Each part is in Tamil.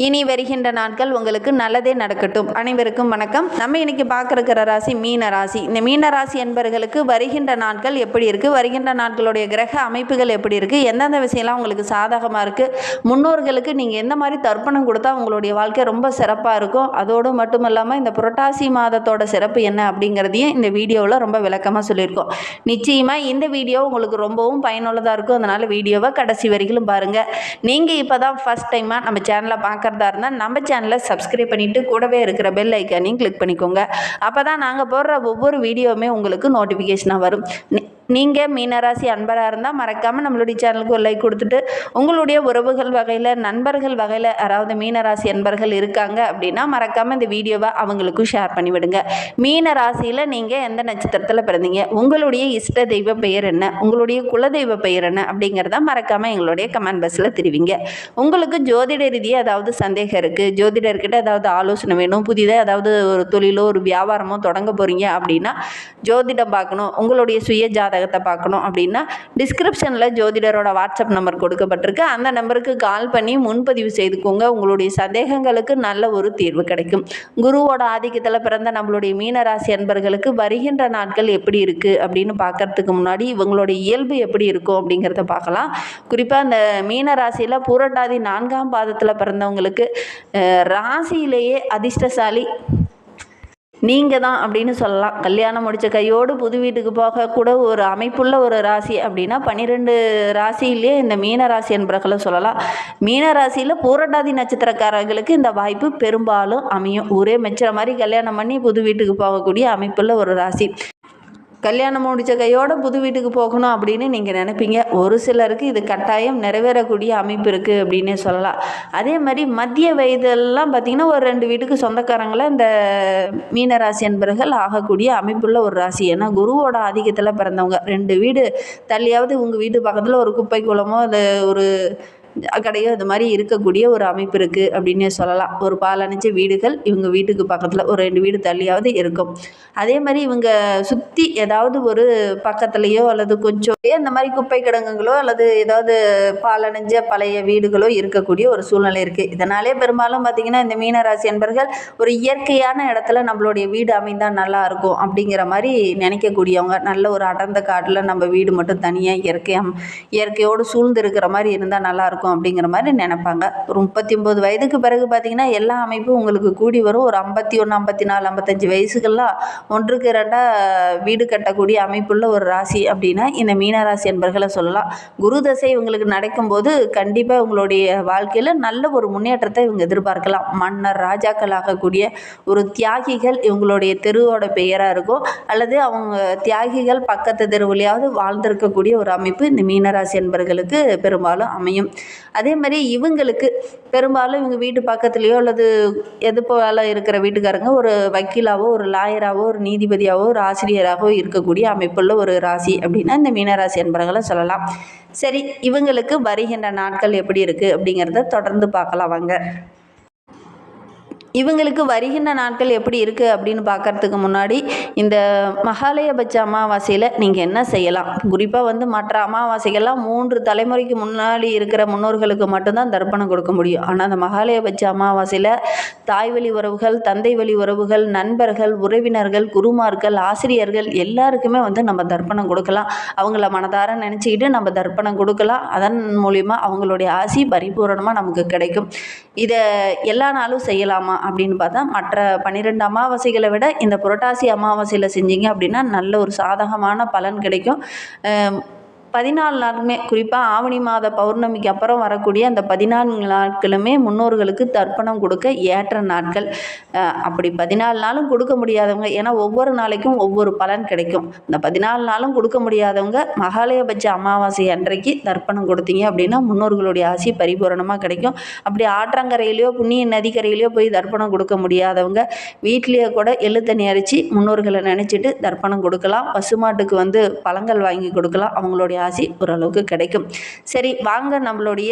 இனி வருகின்ற நாட்கள் உங்களுக்கு நல்லதே நடக்கட்டும். அனைவருக்கும் வணக்கம். நம்ம இன்னைக்கு பார்க்குற ராசி மீன ராசி. இந்த மீன ராசி என்பவர்களுக்கு வருகின்ற நாட்கள் எப்படி இருக்குது, வருகின்ற நாட்களுடைய கிரக அமைப்புகள் எப்படி இருக்குது, எந்தெந்த விஷயம்லாம் உங்களுக்கு சாதகமாக இருக்குது, முன்னோர்களுக்கு நீங்கள் எந்த மாதிரி தர்ப்பணம் கொடுத்தா உங்களுடைய வாழ்க்கை ரொம்ப சிறப்பாக இருக்கும், அதோடு மட்டும் இல்லாமல் இந்த புரட்டாசி மாதத்தோட சிறப்பு என்ன அப்படிங்கிறதையும் இந்த வீடியோவில் ரொம்ப விளக்கமாக சொல்லியிருக்கோம். நிச்சயமாக இந்த வீடியோ உங்களுக்கு ரொம்பவும் பயனுள்ளதாக இருக்கும். அதனால் வீடியோவை கடைசி வரைக்கும் பாருங்கள். நீங்கள் இப்போ தான் ஃபஸ்ட் டைமாக நம்ம சேனலை பார்க்குறதா இருந்தால் நம்ம சேனலை சப்ஸ்கிரைப் பண்ணிவிட்டு கூடவே இருக்கிற பெல் ஐக்கானையும் கிளிக் பண்ணிக்கோங்க. அப்போ தான் நாங்கள் போடுற ஒவ்வொரு வீடியோவுமே உங்களுக்கு நோட்டிஃபிகேஷனாக வரும். நீங்கள் மீனராசி அன்பராக இருந்தால் மறக்காமல் நம்மளுடைய சேனலுக்கு ஒரு லைக் கொடுத்துட்டு உங்களுடைய உறவுகள் வகையில் நண்பர்கள் வகையில் யாராவது மீனராசி அன்பர்கள் இருக்காங்க அப்படின்னா மறக்காமல் இந்த வீடியோவை அவங்களுக்கும் ஷேர் பண்ணிவிடுங்க. மீன ராசியில் நீங்கள் எந்த நட்சத்திரத்தில் பிறந்தீங்க, உங்களுடைய இஷ்ட தெய்வ பெயர் என்ன, உங்களுடைய குலதெய்வ பெயர் என்ன அப்படிங்கிறத மறக்காமல் எங்களுடைய கமெண்ட் பாக்ஸில் தெரிவிங்க. உங்களுக்கு ஜோதிட ரீதியாக ஏதாவது சந்தேகம் இருக்குது, ஜோதிடர்கிட்ட ஏதாவது ஆலோசனை வேணும், புதிதாக ஏதாவது ஒரு தொழிலோ ஒரு வியாபாரமோ தொடங்க போகிறீங்க அப்படின்னா ஜோதிடம் பார்க்கணும், உங்களுடைய சுய ஜாதகத்தை பார்க்கணும் அப்படின்னா டிஸ்கிரிப்ஷனில் ஜோதிடரோட வாட்ஸ்அப் நம்பர் கொடுக்கப்பட்டிருக்கு. அந்த நம்பருக்கு கால் பண்ணி முன்பதிவு செய்துக்கோங்க. உங்களுடைய சந்தேகங்களுக்கு நல்ல ஒரு தீர்வு கிடைக்கும். குருவோட ஆதிக்கத்தில் பிறந்த நம்மளுடைய மீனராசி அன்பர்களுக்கு வருகின்ற நாட்கள் எப்படி இருக்குது அப்படின்னு பார்க்கறதுக்கு முன்னாடி இவங்களுடைய இயல்பு எப்படி இருக்கும் அப்படிங்கிறத பார்க்கலாம். குறிப்பாக அந்த மீனராசியில் பூரட்டாதி 4ஆம் பாதத்தில் பிறந்தவங்களுக்கு ராசியிலேயே அதிர்ஷ்டசாலி நீங்கள் தான் அப்படின்னு சொல்லலாம். கல்யாணம் முடித்த கையோடு புது வீட்டுக்கு போகக்கூட ஒரு அமைப்புள்ள ஒரு ராசி அப்படின்னா 12 ராசியிலே இந்த மீன ராசி என்பவர்களை சொல்லலாம். மீன ராசியில் பூரட்டாதி நட்சத்திரக்காரர்களுக்கு இந்த வாய்ப்பு பெரும்பாலும் அமையும். ஊரே மெச்சுற மாதிரி கல்யாணம் பண்ணி புது வீட்டுக்கு போகக்கூடிய அமைப்புள்ள ஒரு ராசி. கல்யாணம் முடித்த கையோடு புது வீட்டுக்கு போகணும் அப்படின்னு நீங்கள் நினைப்பீங்க. ஒரு சிலருக்கு இது கட்டாயம் நிறைவேறக்கூடிய அமைப்பு இருக்குது அப்படின்னே சொல்லலாம். அதே மாதிரி மத்திய வயதெல்லாம் பார்த்திங்கன்னா ஒரு 2 வீட்டுக்கு சொந்தக்காரங்களை இந்த மீனராசி என்பவர்கள் ஆகக்கூடிய அமைப்புள்ள ஒரு ராசி. ஏன்னா குருவோட ஆதிக்கத்தில் பிறந்தவங்க 2 வீடு தள்ளியாவது உங்கள் வீட்டு பக்கத்தில் ஒரு குப்பை குளமோ அது ஒரு கடையோ இது மாதிரி இருக்கக்கூடிய ஒரு அமைப்பு இருக்குது அப்படின்னே சொல்லலாம். ஒரு பாலடைஞ்ச வீடுகள் இவங்க வீட்டுக்கு பக்கத்தில் ஒரு 2 வீடு தள்ளியாவது இருக்கும். அதே மாதிரி இவங்க சுற்றி ஏதாவது ஒரு பக்கத்துலேயோ அல்லது கொஞ்சம் இந்த மாதிரி குப்பை கிடங்குகளோ அல்லது ஏதாவது பாலடைஞ்ச பழைய வீடுகளோ இருக்கக்கூடிய ஒரு சூழ்நிலை இருக்குது. இதனாலே பெரும்பாலும் பார்த்திங்கன்னா இந்த மீனராசி என்பர்கள் ஒரு இயற்கையான இடத்துல நம்மளுடைய வீடு அமைந்தால் நல்லா இருக்கும் அப்படிங்கிற மாதிரி நினைக்கக்கூடியவங்க. நல்ல ஒரு அடர்ந்த காட்டில் நம்ம வீடு மட்டும் தனியாக இயற்கையோடு சூழ்ந்து இருக்கிற மாதிரி இருந்தால் நல்லாயிருக்கும் அப்படிங்கிற மாதிரி நினைப்பாங்க. ஒரு 39 வயதுக்கு பிறகு பார்த்திங்கன்னா எல்லா அமைப்பும் உங்களுக்கு கூடி வரும். ஒரு 51, 54, 55 வயசுக்கெல்லாம் 1க்கு 2 வீடு கட்டக்கூடிய அமைப்புள்ள ஒரு ராசி அப்படின்னா இந்த மீனராசி என்பர்களை சொல்லலாம். குரு தசை இவங்களுக்கு நடக்கும்போது கண்டிப்பாக உங்களுடைய வாழ்க்கையில் நல்ல ஒரு முன்னேற்றத்தை இவங்க எதிர்பார்க்கலாம். மன்னர் ராஜாக்கள் ஆகக்கூடிய ஒரு தியாகிகள் இவங்களுடைய தெருவோட பெயராக இருக்கும், அல்லது அவங்க தியாகிகள் பக்கத்து தெருவிலையாவது வாழ்ந்திருக்கக்கூடிய ஒரு அமைப்பு இந்த மீனராசி என்பர்களுக்கு பெரும்பாலும் அமையும். அதே மாதிரி இவங்களுக்கு பெரும்பாலும் இவங்க வீட்டு பக்கத்துலேயோ அல்லது எது போல இருக்கிற வீட்டுக்காரங்க ஒரு வக்கீலாவோ ஒரு லாயராகவோ ஒரு நீதிபதியாகவோ ஒரு ஆசிரியராகவோ இருக்கக்கூடிய அமைப்புள்ள ஒரு ராசி அப்படின்னா இந்த மீனராசி என்பவர்களை சொல்லலாம். சரி, இவங்களுக்கு வருகின்ற நாட்கள் எப்படி இருக்குது அப்படிங்கிறத தொடர்ந்து பார்க்கலாம் வாங்க. இவங்களுக்கு வருகின்ற நாட்கள் எப்படி இருக்குது அப்படின்னு பார்க்குறதுக்கு முன்னாடி இந்த மகாலயபட்ச அமாவாசையில் நீங்கள் என்ன செய்யலாம். குறிப்பாக மற்ற அமாவாசைகள்லாம் 3 தலைமுறைக்கு முன்னாடி இருக்கிற முன்னோர்களுக்கு மட்டும்தான் தர்ப்பணம் கொடுக்க முடியும். ஆனால் அந்த மகாலயபட்ச அமாவாசையில் தாய் வழி உறவுகள், தந்தை வழி உறவுகள், நண்பர்கள், உறவினர்கள், குருமார்கள், ஆசிரியர்கள் எல்லாருக்குமே நம்ம தர்ப்பணம் கொடுக்கலாம். அவங்கள மனதார நினச்சிக்கிட்டு நம்ம தர்ப்பணம் கொடுக்கலாம். அதன் மூலிமா அவங்களுடைய ஆசி பரிபூரணமாக நமக்கு கிடைக்கும். இதை எல்லா நாளும் செய்யலாமா அப்படின்னு பார்த்தா மற்ற 12 அமாவாசைகளை விட இந்த புரட்டாசி அமாவாசையில் செஞ்சீங்க அப்படின்னா நல்ல ஒரு சாதகமான பலன் கிடைக்கும். 14 நாளுமே குறிப்பாக ஆவணி மாத பௌர்ணமிக்கு அப்புறம் வரக்கூடிய அந்த 14 நாட்களுமே முன்னோர்களுக்கு தர்ப்பணம் கொடுக்க ஏற்ற நாட்கள். அப்படி 14 நாளும் கொடுக்க முடியாதவங்க, ஏன்னா ஒவ்வொரு நாளைக்கும் ஒவ்வொரு பலன் கிடைக்கும். இந்த 14 நாளும் கொடுக்க முடியாதவங்க மகாலயபட்ச அமாவாசை அன்றைக்கு தர்ப்பணம் கொடுத்தீங்க அப்படின்னா முன்னோர்களுடைய ஆசி பரிபூரணமாக கிடைக்கும். அப்படி ஆற்றங்கரையிலையோ புண்ணிய நதிக்கரையிலையோ போய் தர்ப்பணம் கொடுக்க முடியாதவங்க வீட்டிலேயே கூட எள்ளு தண்ணி அரைச்சி முன்னோர்களை நினச்சிட்டு தர்ப்பணம் கொடுக்கலாம். பசுமாட்டுக்கு பழங்கள் வாங்கி கொடுக்கலாம். அவங்களுடைய ஆசி ஓரளவுக்கு கிடைக்கும். சரி வாங்க, நம்மளுடைய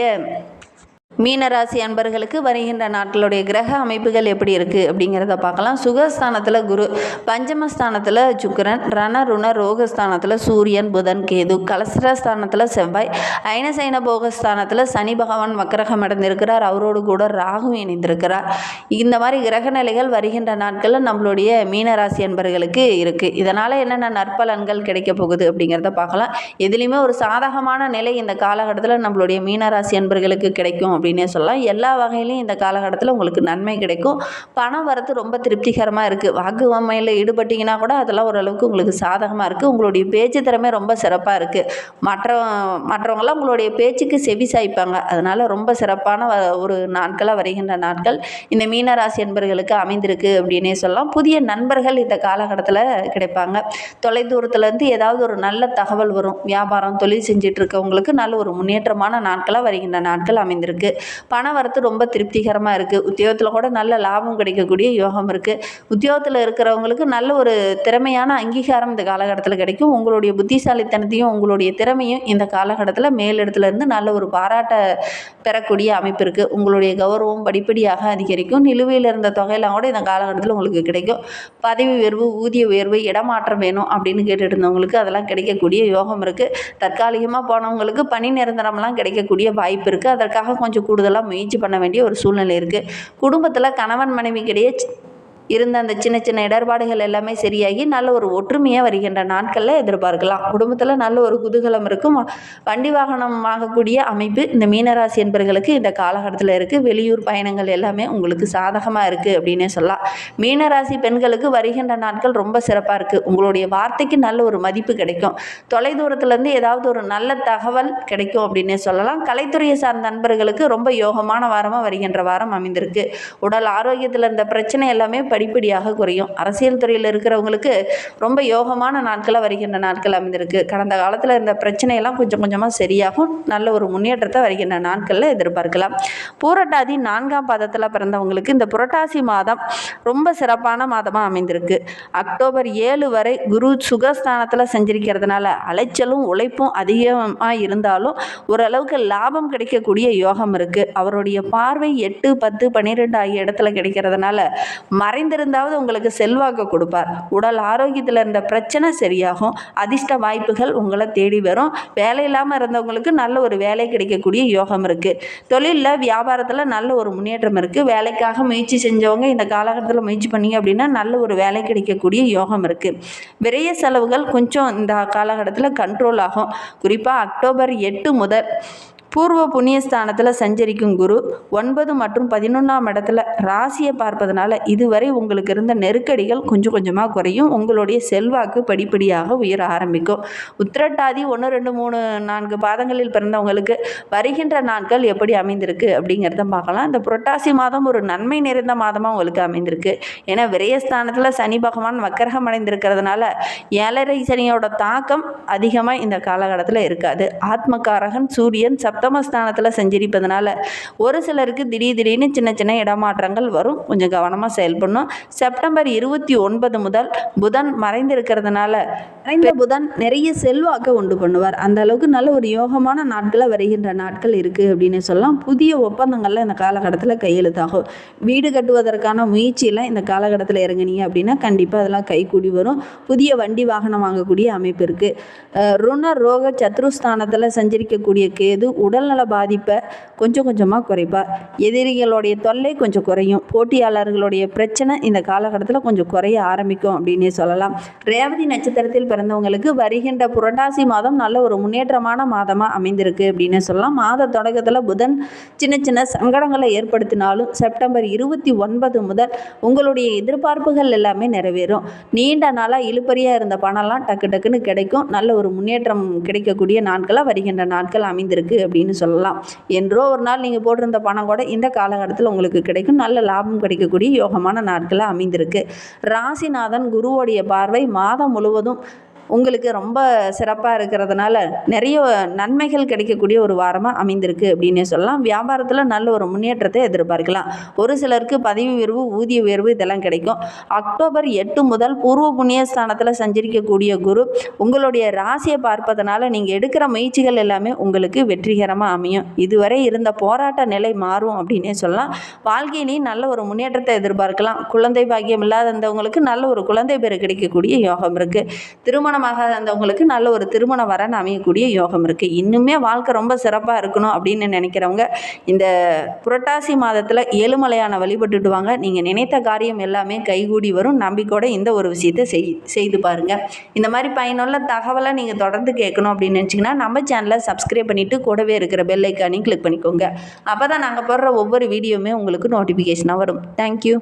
மீனராசி அன்பர்களுக்கு வருகின்ற நாட்களுடைய கிரக அமைப்புகள் எப்படி இருக்குது அப்படிங்கிறத பார்க்கலாம். சுகஸ்தானத்தில் குரு, பஞ்சமஸ்தானத்தில் சுக்கிரன், ரண ருண ரோகஸ்தானத்தில் சூரியன் புதன் கேது, கலசரஸ்தானத்தில் செவ்வாய், ஐனசைன போகஸ்தானத்தில் சனி பகவான் வக்கரகம் அடைந்திருக்கிறார். அவரோடு கூட ராகு இணைந்திருக்கிறார். இந்த மாதிரி கிரக நிலைகள் வருகின்ற நாட்களில் நம்மளுடைய மீனராசி அன்பர்களுக்கு இருக்குது. இதனால் என்னென்ன நற்பலன்கள் கிடைக்க போகுது அப்படிங்கிறத பார்க்கலாம். எதுலேயுமே ஒரு சாதகமான நிலை இந்த காலகட்டத்தில் நம்மளுடைய மீனராசி அன்பர்களுக்கு கிடைக்கும் அப்படின்னே சொல்லலாம். எல்லா வகையிலையும் இந்த காலகட்டத்தில் உங்களுக்கு நன்மை கிடைக்கும். பணம் வரத்து ரொம்ப திருப்திகரமாக இருக்குது. வாக்கு வன்மையில் ஈடுபட்டிங்கன்னா கூட அதெல்லாம் ஓரளவுக்கு உங்களுக்கு சாதகமாக இருக்குது. உங்களுடைய பேச்சு திறமை ரொம்ப சிறப்பாக இருக்குது. மற்றவங்களாம் உங்களுடைய பேச்சுக்கு செவி சாய்ப்பாங்க. அதனால் ரொம்ப சிறப்பான ஒரு நாட்களாக வருகின்ற நாட்கள் இந்த மீனராசி என்பர்களுக்கு அமைந்திருக்கு அப்படின்னே சொல்லலாம். புதிய நண்பர்கள் இந்த காலகட்டத்தில் கிடைப்பாங்க. தொலைதூரத்துலேருந்து ஏதாவது ஒரு நல்ல தகவல் வரும். வியாபாரம் தொழில் செஞ்சுட்டு இருக்கவங்களுக்கு நல்ல ஒரு முன்னேற்றமான நாட்களாக வருகின்ற நாட்கள் அமைந்திருக்கு. பண வரத்து ரொம்ப திருப்திகரமாக இருக்குது. உத்தியோகத்தில் கூட நல்ல லாபம் கிடைக்கக்கூடிய யோகம் இருக்குது. உத்தியோகத்தில் இருக்கிறவங்களுக்கு நல்ல ஒரு திறமையான அங்கீகாரம் இந்த காலகட்டத்தில் கிடைக்கும். உங்களுடைய புத்திசாலித்தனத்தையும் உங்களுடைய திறமையும் இந்த காலகட்டத்தில் மேலிடத்துலேருந்து நல்ல ஒரு பாராட்ட பெறக்கூடிய அமைப்பு இருக்குது. உங்களுடைய கௌரவம் படிப்படியாக அதிகரிக்கும். நிலுவையில் இருந்த தொகையெல்லாம் கூட இந்த காலகட்டத்தில் உங்களுக்கு கிடைக்கும். பதவி உயர்வு, ஊதிய உயர்வு, இடமாற்றம் வேணும் அப்படின்னு கேட்டுட்டு இருந்தவங்களுக்கு அதெல்லாம் கிடைக்கக்கூடிய யோகம் இருக்குது. தற்காலிகமாக போனவங்களுக்கு பணி நிரந்தரம்லாம் கிடைக்கக்கூடிய வாய்ப்பு இருக்குது. அதற்காக கொஞ்சம் கூடுதலாக முயற்சி பண்ண வேண்டிய ஒரு சூழ்நிலை இருக்குது. குடும்பத்தில் கணவன் மனைவிக்கிடையே இருந்த அந்த சின்ன சின்ன இடர்பாடுகள் எல்லாமே சரியாகி நல்ல ஒரு ஒற்றுமையாக வருகின்ற நாட்களில் எதிர்பார்க்கலாம். குடும்பத்தில் நல்ல ஒரு குதூகலம் இருக்கும். வண்டி வாகனம் வாங்கக்கூடிய அமைப்பு இந்த மீனராசி என்பவர்களுக்கு இந்த காலகட்டத்தில் இருக்குது. வெளியூர் பயணங்கள் எல்லாமே உங்களுக்கு சாதகமாக இருக்குது அப்படின்னே சொல்லலாம். மீனராசி பெண்களுக்கு வருகின்ற நாட்கள் ரொம்ப சிறப்பாக இருக்குது. உங்களுடைய வார்த்தைக்கு நல்ல ஒரு மதிப்பு கிடைக்கும். தொலைதூரத்துலேருந்து ஏதாவது ஒரு நல்ல தகவல் கிடைக்கும் அப்படின்னே சொல்லலாம். கலைத்துறையை சார்ந்த நண்பர்களுக்கு ரொம்ப யோகமான வாரமாக வருகின்ற வாரம் அமைந்திருக்கு. உடல் ஆரோக்கியத்தில் இருந்த பிரச்சனை எல்லாமே படிப்படியாக குறையும். அரசியல் துறையில் இருக்கிறவங்களுக்கு ரொம்ப யோகமான நாட்களாக வருகின்ற நாட்கள் அமைந்திருக்கு. கடந்த காலத்தில் இருந்த பிரச்சனையெல்லாம் கொஞ்சம் கொஞ்சமாக சரியாகும். நல்ல ஒரு முன்னேற்றத்தை வருகின்ற நாட்களில் எதிர்பார்க்கலாம். பூரட்டாதி 4ஆம் பாதத்தில் பிறந்தவங்களுக்கு இந்த புரட்டாசி மாதம் ரொம்ப சிறப்பான மாதமாக அமைந்திருக்கு. அக்டோபர் 7 வரை குரு சுகஸ்தானத்தில் செஞ்சிருக்கிறதுனால அலைச்சலும் உழைப்பும் அதிகமாக இருந்தாலும் ஓரளவுக்கு லாபம் கிடைக்கக்கூடிய யோகம் இருக்குது. அவருடைய பார்வை 8, 10, 12 ஆகிய இடத்துல கிடைக்கிறதுனால மறைந்திருந்தாவது உங்களுக்கு செல்வாக்கு கொடுப்பார். உடல் ஆரோக்கியத்தில் இருந்த பிரச்சனை சரியாகும். அதிர்ஷ்ட வாய்ப்புகள் உங்களை தேடி வரும். வேலை இல்லாமல் இருந்தவங்களுக்கு நல்ல ஒரு வேலை கிடைக்கக்கூடிய யோகம் இருக்குது. தொழிலில் வியாபாரத்தில் நல்ல ஒரு முன்னேற்றம் இருக்குது. வேலைக்காக முயற்சி செஞ்சவங்க இந்த காலகட்டத்தில் முயற்சி பண்ணீங்க அப்படின்னா நல்ல ஒரு வேலை கிடைக்கக்கூடிய யோகம் இருக்குது. விரைய செலவுகள் கொஞ்சம் இந்த காலகட்டத்தில் கண்ட்ரோல் ஆகும். குறிப்பாக அக்டோபர் 8 முதல் பூர்வ புண்ணியஸ்தானத்தில் சஞ்சரிக்கும் குரு 9 மற்றும் 11ஆம் இடத்துல ராசியை பார்ப்பதனால இதுவரை உங்களுக்கு இருந்த நெருக்கடிகள் கொஞ்சம் கொஞ்சமாக குறையும். உங்களுடைய செல்வாக்கு படிப்படியாக உயர ஆரம்பிக்கும். உத்திரட்டாதி 1, 2, 3, 4 பாதங்களில் பிறந்தவங்களுக்கு வருகின்ற நாட்கள் எப்படி அமைந்திருக்கு அப்படிங்கிறத பார்க்கலாம். இந்த புரட்டாசி மாதம் ஒரு நன்மை நிறைந்த மாதமாக உங்களுக்கு அமைந்திருக்கு. ஏன்னா விரயஸ்தானத்தில் சனி பகவான் வக்கரகம் அடைந்திருக்கிறதுனால 7.5 சனியோட தாக்கம் அதிகமாக இந்த காலகட்டத்தில் இருக்காது. ஆத்மகாரகன் சூரியன் சப்தமஸ்தானத்தில் செஞ்சிருப்பதனால ஒரு சிலருக்கு திடீர்னு சின்ன சின்ன இடமாற்றங்கள் வரும். கொஞ்சம் கவனமாக செயல்படணும். செப்டம்பர் 29 முதல் புதன் மறைந்திருக்கிறதுனால புதன் நிறைய செல்வாக்க உண்டு பண்ணுவார். அந்த அளவுக்கு நல்ல ஒரு யோகமான நாட்களில் வருகின்ற நாட்கள் இருக்குது அப்படின்னு சொல்லலாம். புதிய ஒப்பந்தங்களில் இந்த காலகட்டத்தில் கையெழுத்தாகும். வீடு கட்டுவதற்கான முயற்சியில் இந்த காலகட்டத்தில் இறங்குனீங்க அப்படின்னா கண்டிப்பாக அதெல்லாம் கைகூடி வரும். புதிய வண்டி வாகனம் வாங்கக்கூடிய அமைப்பு இருக்குது. ருண ரோக சத்ருஸ்தானத்தில் சஞ்சரிக்கக்கூடிய கேது உடல்நல பாதிப்பை கொஞ்சம் கொஞ்சமாக குறைப்பார். எதிரிகளுடைய தொல்லை கொஞ்சம் குறையும். போட்டியாளர்களுடைய பிரச்சனை இந்த காலகட்டத்தில் கொஞ்சம் குறைய ஆரம்பிக்கும் அப்படின்னே சொல்லலாம். ரேவதி நட்சத்திரத்தில் பிறந்தவங்களுக்கு வருகின்ற புரட்டாசி மாதம் நல்ல ஒரு முன்னேற்றமான மாதமாக அமைந்திருக்கு அப்படின்னு சொல்லலாம். மாத தொடக்கத்தில் புதன் சின்ன சின்ன சங்கடங்களை ஏற்படுத்தினாலும் செப்டம்பர் 29 முதல் உங்களுடைய எதிர்பார்ப்புகள் எல்லாமே நிறைவேறும். நீண்ட நாளாக இழுபறியாக இருந்த பணம்லாம் டக்குன்னு கிடைக்கும். நல்ல ஒரு முன்னேற்றம் கிடைக்கக்கூடிய நாட்களாக வருகின்ற நாட்கள் அமைந்திருக்கு அப்படின்னு சொல்லலாம். என்றோ ஒரு நாள் நீங்கள் போட்டிருந்த பணம் கூட இந்த காலகட்டத்தில் உங்களுக்கு கிடைக்கும். நல்ல லாபம் கிடைக்கக்கூடிய யோகமான நாட்களாக அமைந்திருக்கு. ராசிநாதன் குருவோடைய பார்வை மாதம் முழுவதும் உங்களுக்கு ரொம்ப சிறப்பாக இருக்கிறதுனால நிறைய நன்மைகள் கிடைக்கக்கூடிய ஒரு வாரமாக அமைந்திருக்கு அப்படின்னே சொல்லலாம். வியாபாரத்தில் நல்ல ஒரு முன்னேற்றத்தை எதிர்பார்க்கலாம். ஒரு சிலருக்கு பதவி உயர்வு, ஊதிய உயர்வு இதெல்லாம் கிடைக்கும். அக்டோபர் 8 முதல் பூர்வ புண்ணிய ஸ்தானத்தில் சஞ்சரிக்கக்கூடிய குரு உங்களுடைய ராசியை பார்ப்பதனால நீங்கள் எடுக்கிற முயற்சிகள் எல்லாமே உங்களுக்கு வெற்றிகரமாக அமையும். இதுவரை இருந்த போராட்ட நிலை மாறும் அப்படின்னே சொல்லலாம். வாழ்க்கையிலையும் நல்ல ஒரு முன்னேற்றத்தை எதிர்பார்க்கலாம். குழந்தை பாக்கியம் இல்லாதவங்களுக்கு நல்ல ஒரு குழந்தை பேர் கிடைக்கக்கூடிய யோகம் இருக்குது. திருமணமாகாதவங்களுக்கு நல்ல ஒரு திருமண வரன் அமையக்கூடிய யோகம் இருக்குது. இன்னுமே வாழ்க்கை ரொம்ப சிறப்பாக இருக்கணும் அப்படின்னு நினைக்கிறவங்க இந்த புரட்டாசி மாதத்தில் ஏழுமலையான வழிபட்டுட்டு வாங்க. நீங்கள் நினைத்த காரியம் எல்லாமே கைகூடி வரும். நம்பிக்கையோட இந்த ஒரு விஷயத்தை செய்து பாருங்கள். இந்த மாதிரி பயனுள்ள தகவலை நீங்கள் தொடர்ந்து கேட்கணும் அப்படின்னு நினச்சிங்கன்னா நம்ம சேனலை சப்ஸ்கிரைப் பண்ணிவிட்டு கூடவே இருக்கிற பெல் ஐக்கானையும் கிளிக் பண்ணிக்கோங்க. அப்போ தான் நாங்கள் போடுற ஒவ்வொரு வீடியோவுமே உங்களுக்கு நோட்டிஃபிகேஷனாக வரும். தேங்க்யூ.